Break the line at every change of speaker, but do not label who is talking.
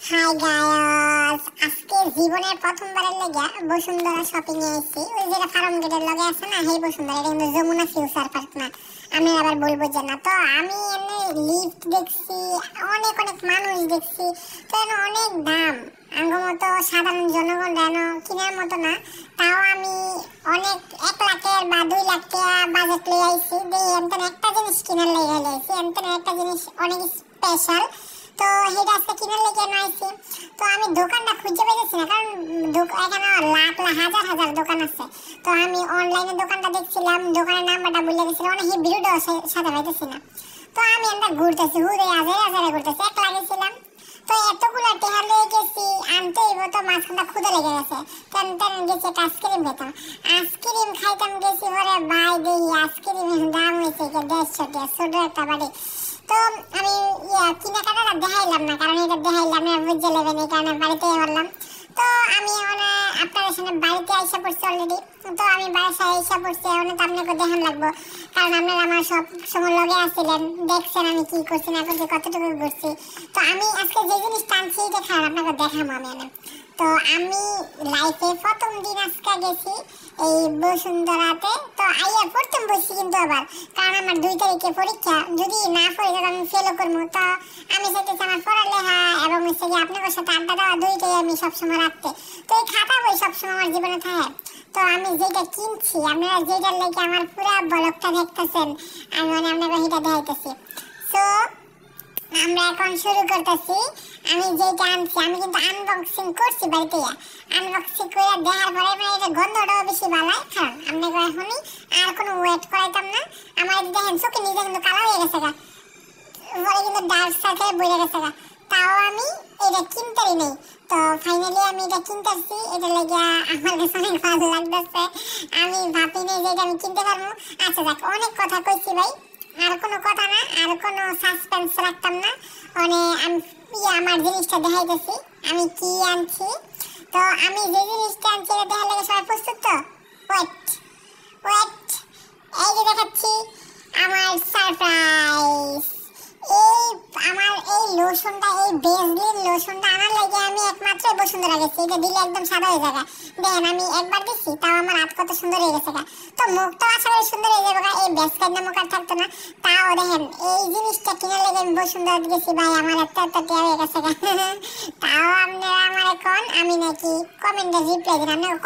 High গায়স, আজকে জীবনের প্রথমবারের লেগে বসুন্ধরা শপিং এ আইছি। ওই যে ফার্ম গেটের লগে আছে না, সেই বসুন্ধরা। এটা কিন্তু যমুনা ফিউচার পার্ক না, আমি আবার বলবো যে না। তো আমি এনে লিফট দেখছি, অনেক অনেক মানুষ দেখছি। তো এনে অনেক দাম, আঙ্গ মতো সাধারণ জনগণ যেন কেনার মতো না। তাও আমি অনেক 1 লাখের বা 2 লাখ টাকা বাজেট লই আইছি। এমন একটা জিনিস কিনার লেগে আইছি, এমন একটা জিনিস অনেক স্পেশাল। তো সেটা আজকে কিনার লেগে আইছি। তো আমি দোকানটা খুঁজে পাইতেছি না, কারণ এখানে লাখ লাখ হাজার হাজার দোকান আছে। তো আমি অনলাইনে দোকানটা দেখছিলাম, দোকানের নাম্বারটা ভুলে গেছিলাম, অনেক ভিডিওটাও সাথে পাইতেছি না। তো আমি আমরা ঘুরতেছি, ঘুরে আজারে আজারে ঘুরতেছি, এক লাগেছিলাম। তো এতগুলো টেহা লয়ে গেছি, আনতে হইব। তো মাঝখানটা ক্ষুদা লেগে গেছে, তেন তেন গেছি একটা আইসক্রিম খেতাম। আইসক্রিম খাইতাম গেছি, পরে ভাই দেখি আইসক্রিমের দাম হয়েছে 150 টাকা, ছোট একটা বাড়ি। তো আমি কেনাকাটাটা দেখাইলাম না, কারণ এটা দেখাইলাম না বুঝে নেবেন, এই কারণে বাড়িতে বললাম। তো আমি আপনাদের সামনে বাড়িতে আইসা পড়ছি অলরেডি। তো আমি বাসায় আইসা পড়ছি, তো আপনাকে দেখান লাগবো, কারণ আপনারা আমার সব সময় লগে আসছিলেন, দেখছেন আমি কি করছি না করছি, কতটুকু করছি। তো আমি আজকে যে জিনিসটা আনছি দেখান আপনাকে দেখাবো আমি। তো আমি লাইফে প্রথম দিন আজকে গেছি এই বসুন্ধরাতে। তো আইয়া পড়তাম বসছি, কিন্তু আবার কারণ আমার 2 তারিখে পরীক্ষা, যদি না পড়ি তাহলে আমি ফেলও করবো। তো আমি চাইতেছি আমার পড়ালেখা এবং হচ্ছে কি আপনাদের সাথে আড্ডা দেওয়া, দুইটাই আমি সবসময় রাখতে। তো এই খাতা বই সবসময় আমার জীবনে থাকে। তো আমি যেটা কিনছি, আপনারা যেটার লেগে আমার পুরো ব্লগটা দেখতেছেন, আমি আপনাকে সেটা দেখাইতেছি। তো আমরা এখন শুরু করতেছি। আমি যেটা আনছি, আমি কিন্তু আনবক্সিং করছি বাড়িতে। আনবক্সিং করে দেখার পরে এটা গন্ধটাও বেশি ভালো, কারণ আপনাকে এখনই আর কোনো ওয়েট করাইতাম না। আমার দেখেন চোখে নিজে কিন্তু কালো হয়ে গেছে গা, পরে কিন্তু ডার্ক সার্কেল বইরে গেছে গা। তাও আমি এটা কিনতেই নেই। তো ফাইনালি আমি এটা কিনতেছি, এটা লেগে আমার কাছে অনেক ভালো লাগতেছে। আমি ভাবিনি যে এটা আমি কিনতে পারবো। আচ্ছা যাক, অনেক কথা কইছি ভাই, আর কোনো কথা না, আর কোনো সাসপেন্স রাখতাম না। আমি আমার জিনিসটা দেখাইতেছি আমি কি আনছি। তো আমি যে জিনিসটা আনছি এটা দেখার লেগে সবাই প্রস্তুত তো? ওয়েট ওয়েট, এই যে দেখাচ্ছি আমার সারপ্রাইজ। এই লোশনটা, এই বেসলিন লোশনটা আনার লাগে আমি একমাত্র বসুন্ধরা গেছি। এটা দিলে একদম সাদা হয়ে যাবে। দেখেন আমি একবার দিচ্ছি, তাও আমার হাত কত সুন্দর হয়ে গেছে। তো মুখটা আশা করি সুন্দর হয়ে যাবে। এই বেসকার না মুখ আর থাকতো না। তাও দেখেন এই জিনিসটা কিনে লেগে আমি বসুন্ধরা গেছি ভাই, আমার এত টিয়া হয়ে গেছে। তাও আপনারা আমার এখন আমি নাকি কমেন্টে রিপ্লাই দিন, আপনার